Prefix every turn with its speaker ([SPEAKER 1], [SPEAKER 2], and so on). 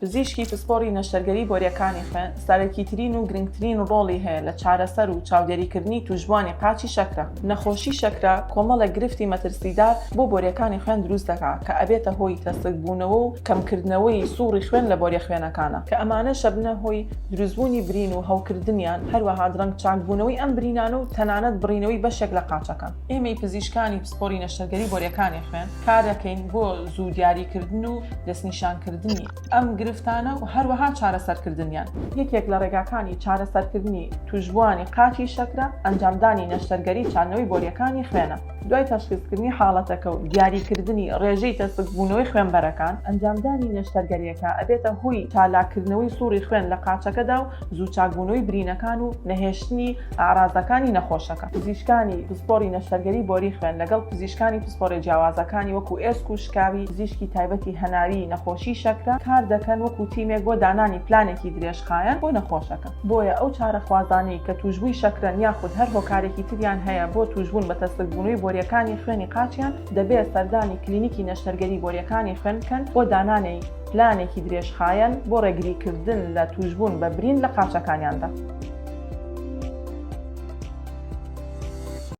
[SPEAKER 1] پزیشکی پسپۆڕی نەشتەرگەری بۆریەکانی خوێن سەرەکیترین و گرنگترین ڕۆڵی هەیە لە چارەسەر و چاودێریکردنی توشبوانی قاچی شەکرە. نەخۆشی شەکرە کۆمەڵە گرفتی مەترسیدار بۆ بۆریەکانی خوێن دروست دەکات کە ئەبێتە هۆی تەسکبوونەوە و کەمکردنەوەی سووڕی خوێن لە بۆریە خوێنەکانە کە ئەمانەشە بنە هۆی دروستبوونی برین و هەوکردنیان هەروەها درەنگ چاکبوونەوەی ئەم برینانە و تەنانەت بڕینەوەی بەشێک لە قاچەکان. ئێمەی پزیشکانی پسپۆڕی نەشتەرگەری بۆریەکانی خوێن کار دەکەین بۆ زوو دیاریکردن و دەستنیشانکردنی ئەم گرفتانە و هەروەها چارەسەرکردنیان. یەکێک لە ڕێگاکانی چارەسەرکردنی توشبوانی قاچی شەکرە ئەنجامدانی نەشتەرگەری چاندنەوەی بۆریەکانی خوێنە. دوای تەشخیصکردنی حاڵەتەکە و دیاریکردنی ڕێژەی تەسکبوونەوەی خوێنبەرەکان ئەنجامدانی نەشتەرگەریەکە ئەبێتە هۆی چالاکردنەوەی سووڕی خوێن لە قاچەکەدا و زوو چاکبوونەوەی برینەکان و نەهێشتنی ئاڕازەکانی نەخۆشەکە. پزیشکانی پسپۆڕی نەشتەرگەری بۆری خوێن لەگەڵ پزیشکانی پسپۆڕی جیاوازەکانی وەکو ئێسک و شکاوی پزیشکی تایبەتی هەناوی نەخۆشی شەکرە کار دەکەن وەکو تیمێک بۆ دانانی پلانێکی درێژخایەن بۆ نەخۆشەکە. بۆیە ئەو چارەخوازانەی کە توشبووی شەکرن یاخود هەر هۆکارێکی تریان هەیە بۆ توشبوون بە تەسکبوونەوەی بۆریەکانی خوێنی قاچیان دەبێت سەردانی کلینیکی نەشتەرگەری بۆریەکانی خوێن بکەن بۆ دانانەی پلانێکی درێژخایەن بۆ ڕێگریکردن لە توشبوون بە برین لە قاچەکانیاندا.